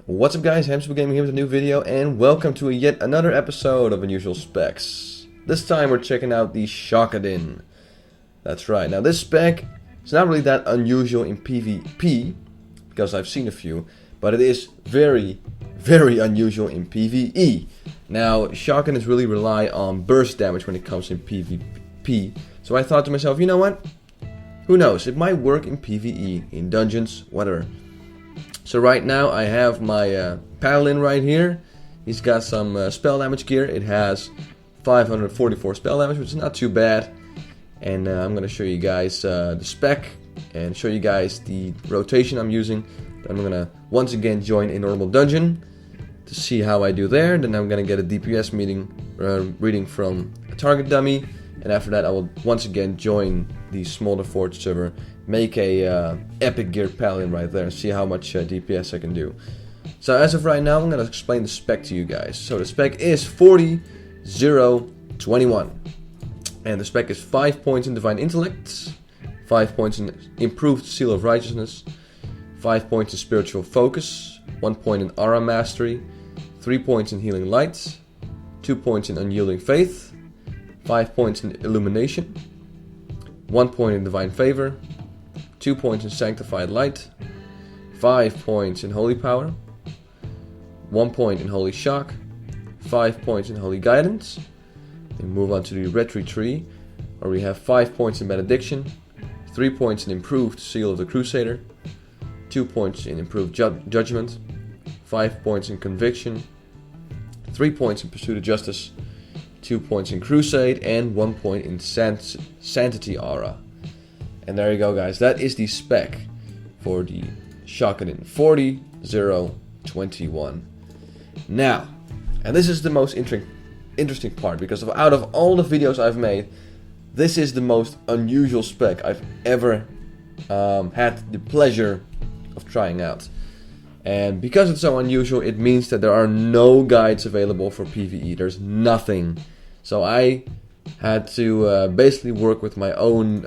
What's up guys, Hamsterwheel here with a new video and welcome to yet another episode of Unusual Specs. This time we're checking out the Shockadin. That's right, now this spec is not really that unusual in PvP, because I've seen a few, but it is very unusual in PvE. Now Shockadins really rely on burst damage when it comes in PvP, so I thought to myself, you know what? Who knows, it might work in PvE, in dungeons, whatever. So right now I have my Paladin right here. He's got some spell damage gear. It has 544 spell damage, which is not too bad. And I'm going to show you guys the spec and show you guys the rotation I'm using. Then I'm going to once again join a normal dungeon to see how I do there. Then I'm going to get a DPS reading from a target dummy. And after that I will once again join the Smolder Forge server, make a epic gear Paladin right there and see how much DPS I can do. So as of right now I'm going to explain the spec to you guys. So the spec is 40-0-21. And the spec is 5 points in Divine Intellect, 5 points in Improved Seal of Righteousness, 5 points in Spiritual Focus, 1 point in Aura Mastery, 3 points in Healing Light, 2 points in Unyielding Faith, 5 points in Illumination, 1 point in Divine Favor, 2 points in Sanctified Light, 5 points in Holy Power, 1 point in Holy Shock, 5 points in Holy Guidance. Then move on to the Retreat Tree, where we have 5 points in Benediction, 3 points in Improved Seal of the Crusader, 2 points in Improved Judgment, 5 points in Conviction, 3 points in Pursuit of Justice, 2 points in Crusade, and 1 point in Sanctity Aura. And there you go guys, that is the spec for the Shockadin 40-0-21. Now, and this is the most interesting part, because out of all the videos I've made, this is the most unusual spec I've ever had the pleasure of trying out. And because it's so unusual, it means that there are no guides available for PvE. There's nothing. So I had to basically work with my own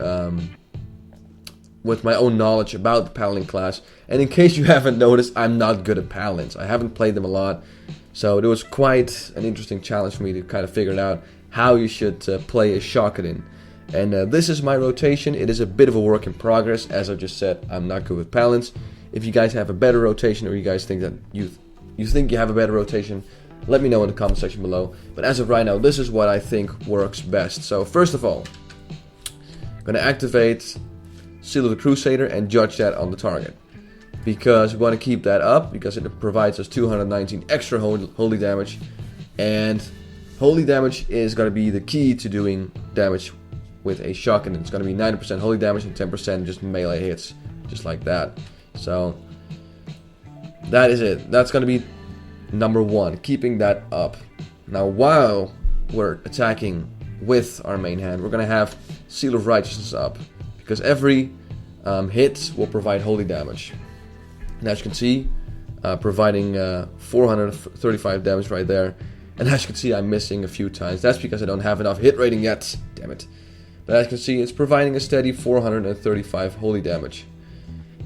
knowledge about the Paladin class. And in case you haven't noticed, I'm not good at Paladins. I haven't played them a lot. So it was quite an interesting challenge for me to kind of figure out how you should play a Shockadin. And this is my rotation. It is a bit of a work in progress. As I just said, I'm not good with Paladins. If you guys have a better rotation, or you guys think that you think you have a better rotation, let me know in the comment section below. But as of right now, this is what I think works best. So first of all, I'm going to activate Seal of the Crusader and judge that on the target, because we want to keep that up, because it provides us 219 extra holy damage, and holy damage is going to be the key to doing damage with a Shockadin. It's going to be 90% holy damage and 10% just melee hits, just like that. So that is it. That's going to be number one, keeping that up. Now while we're attacking with our main hand, we're going to have Seal of Righteousness up, because every hit will provide holy damage. And as you can see, providing 435 damage right there. And as you can see, I'm missing a few times. That's because I don't have enough hit rating yet. Damn it. But as you can see, it's providing a steady 435 holy damage.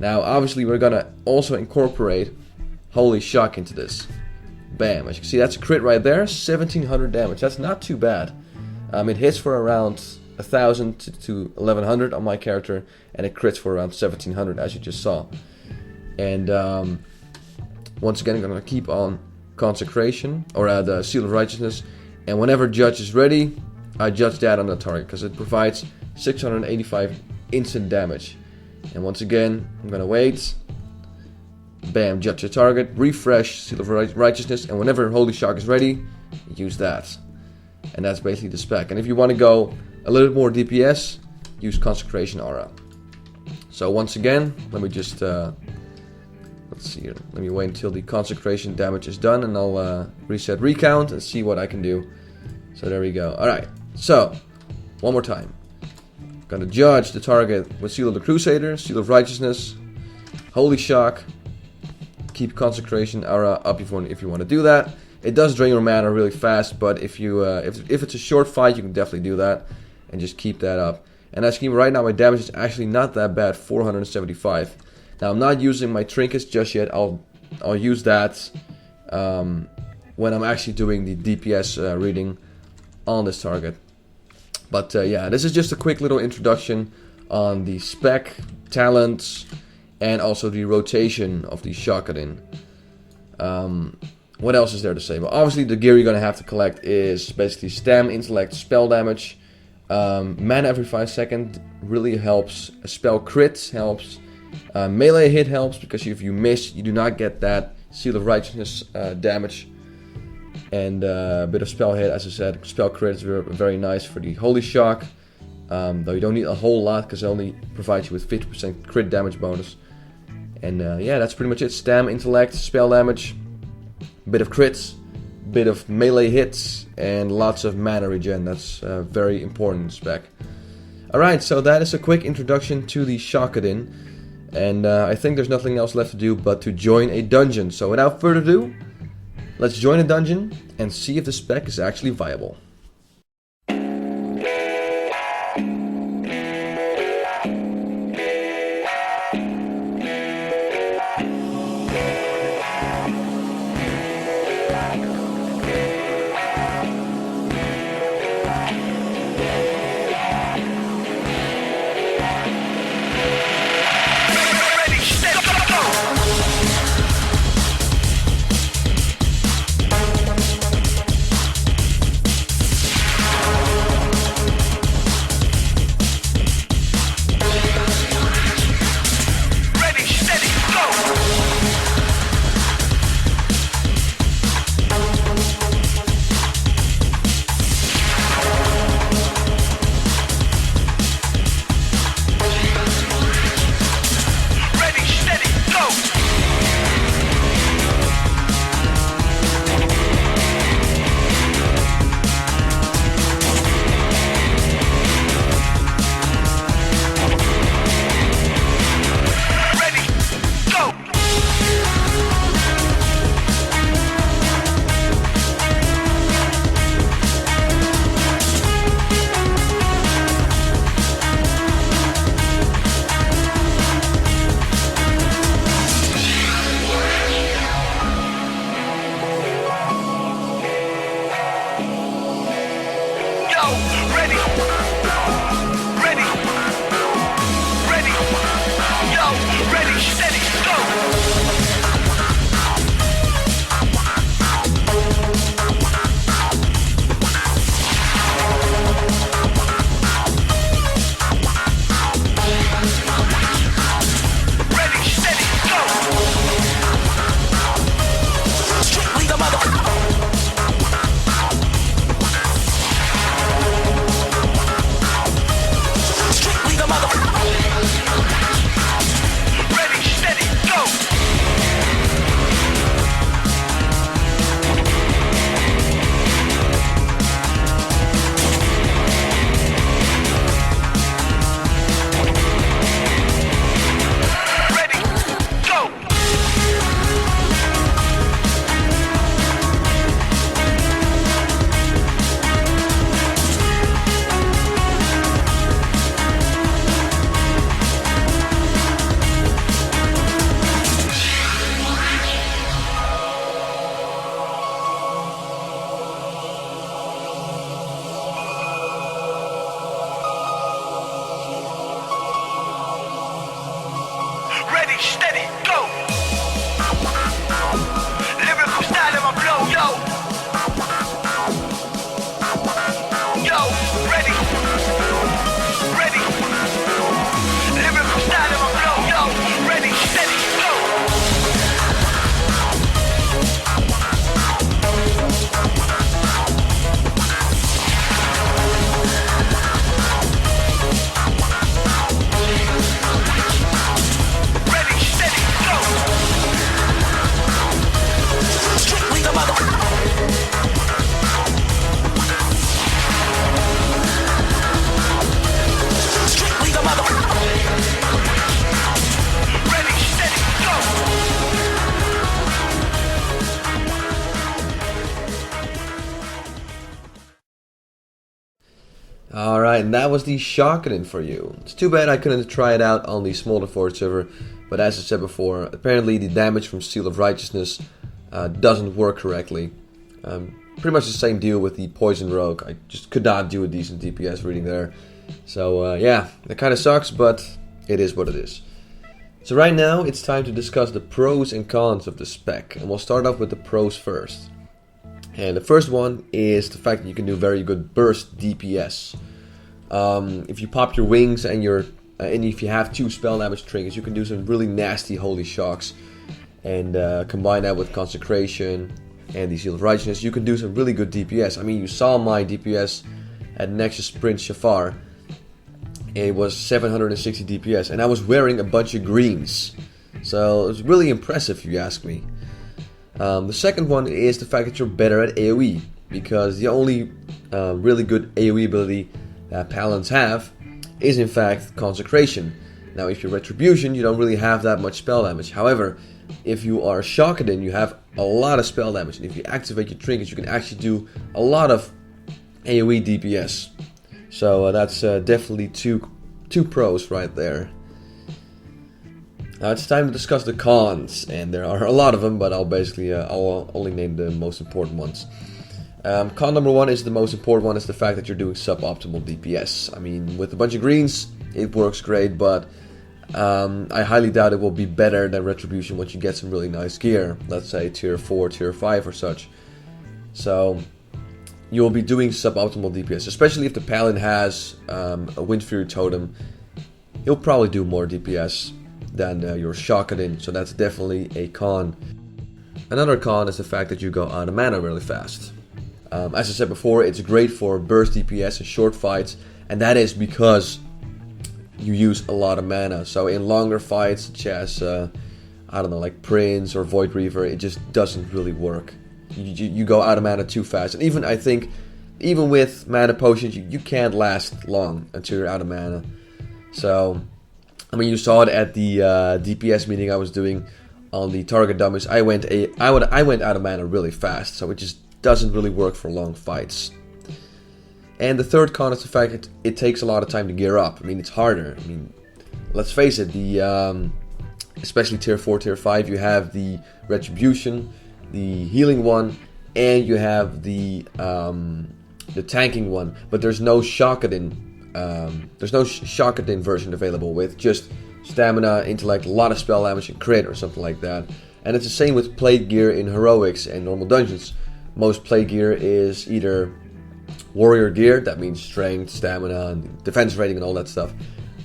Now, obviously, we're gonna also incorporate Holy Shock into this. Bam! As you can see, that's a crit right there. 1700 damage. That's not too bad. It hits for around 1000 to 1100 on my character, and it crits for around 1700, as you just saw. And once again, I'm gonna keep on Consecration, or the Seal of Righteousness. And whenever Judge is ready, I judge that on the target, because it provides 685 instant damage. And once again, I'm gonna wait. Bam, judge the target, refresh Seal of Righteousness, and whenever Holy Shock is ready, use that. And that's basically the spec. And if you want to go a little bit more DPS, use Consecration Aura. So once again, let me just let's see here. Let me wait until the Consecration damage is done, and I'll reset recount and see what I can do. So there we go. Alright, so one more time. Gonna judge the target with Seal of the Crusader, Seal of Righteousness, Holy Shock, keep Consecration Aura up if you want to do that. It does drain your mana really fast, but if it's a short fight, you can definitely do that and just keep that up. And as you can see right now, my damage is actually not that bad, 475. Now I'm not using my trinkets just yet. I'll I'll use that when I'm actually doing the DPS reading on this target. But yeah, this is just a quick little introduction on the spec, talents, and also the rotation of the Shockadin. What else is there to say? Well, obviously the gear you're going to have to collect is basically stam, intellect, spell damage. Mana every 5 seconds really helps. A spell crit helps. Melee hit helps, because if you miss, you do not get that Seal of Righteousness damage. And a bit of spell hit, as I said. Spell crit is very nice for the Holy Shock. Though you don't need a whole lot, because it only provides you with 50% crit damage bonus. And yeah, that's pretty much it. Stam, intellect, spell damage, bit of crits, bit of melee hits, and lots of mana regen. That's very important spec. Alright, so that is a quick introduction to the Shockadin. And I think there's nothing else left to do but to join a dungeon. So without further ado, let's join a dungeon and see if the spec is actually viable. Alright, and that was the Shockadin for you. It's too bad I couldn't try it out on the Smolder Forge server, But as I said before, apparently the damage from Seal of Righteousness doesn't work correctly. Pretty much the same deal with the Poison Rogue. I just could not do a decent DPS reading there. So yeah, that kind of sucks, but it is what it is. So right now it's time to discuss the pros and cons of the spec. And we'll start off with the pros first. And the first one is the fact that you can do very good burst DPS. If you pop your wings and if you have 2 spell damage triggers, you can do some really nasty holy shocks. And combine that with Consecration and the Seal of Righteousness, you can do some really good DPS. I mean, you saw my DPS at Nexus Prince Shafar. It was 760 DPS, and I was wearing a bunch of greens. So it was really impressive, if you ask me. The second one is the fact that you're better at AoE, because the only really good AoE ability that Paladins have is in fact Consecration. Now if you're Retribution, you don't really have that much spell damage. However, if you are Shockadin, you have a lot of spell damage, and if you activate your trinkets, you can actually do a lot of AoE DPS. So that's definitely two pros right there. Now it's time to discuss the cons, and there are a lot of them, but I'll only name the most important ones. Con number 1 is the most important one, is the fact that you're doing suboptimal DPS. I mean, with a bunch of greens, it works great, but I highly doubt it will be better than Retribution once you get some really nice gear. Let's say tier 4, tier 5 or such. So you'll be doing suboptimal DPS, especially if the Paladin has a Wind Fury Totem. He'll probably do more DPS than your Shockadin, so that's definitely a con. Another con is the fact that you go out of mana really fast. As I said before, it's great for burst DPS and short fights, and that is because you use a lot of mana. So in longer fights, such as I don't know, like Prince or Void Reaver, it just doesn't really work. You go out of mana too fast, and even with mana potions, you can't last long until you're out of mana. So I mean, you saw it at the DPS meeting I was doing on the target dummies. I went out of mana really fast, so it just doesn't really work for long fights. And the third con is the fact that it takes a lot of time to gear up. I mean, it's harder. I mean, let's face it, especially tier 4, tier 5, you have the Retribution, the healing one, and you have the tanking one. But there's no Shockadin. There's no Shockadin version available with just stamina, intellect, a lot of spell damage, and crit or something like that. And it's the same with plate gear in heroics and normal dungeons. Most plate gear is either warrior gear, that means strength, stamina, and defense rating and all that stuff,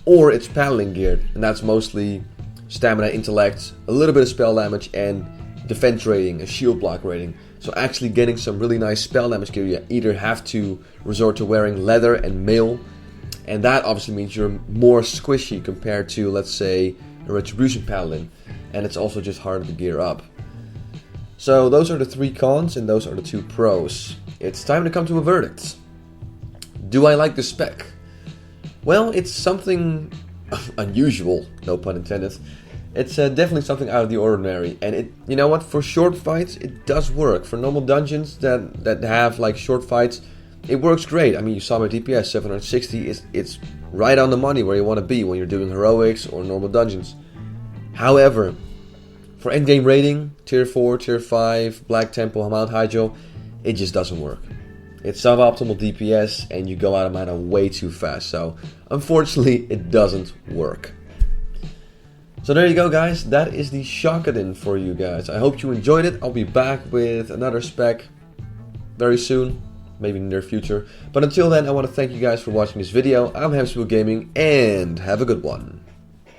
or it's paladin gear, and that's mostly stamina, intellect, a little bit of spell damage, and defense rating, a shield block rating. So actually getting some really nice spell damage gear, you either have to resort to wearing leather and mail, and that obviously means you're more squishy compared to, let's say, a Retribution Paladin, and it's also just harder to gear up. So those are the 3 cons, and those are the 2 pros. It's time to come to a verdict. Do I like the spec? Well, it's something unusual, no pun intended. It's definitely something out of the ordinary, and you know what? For short fights, it does work. For normal dungeons that have like short fights, it works great. I mean, you saw my DPS 760. It's right on the money where you want to be when you're doing heroics or normal dungeons. However, for endgame rating, tier 4, tier 5, Black Temple, Mount Haijo, it just doesn't work. It's suboptimal DPS, and you go out of mana way too fast. So, unfortunately, it doesn't work. So there you go, guys. That is the Shockadin for you guys. I hope you enjoyed it. I'll be back with another spec very soon, maybe in the near future. But until then, I want to thank you guys for watching this video. I'm Hamsterwheel Gaming, and have a good one.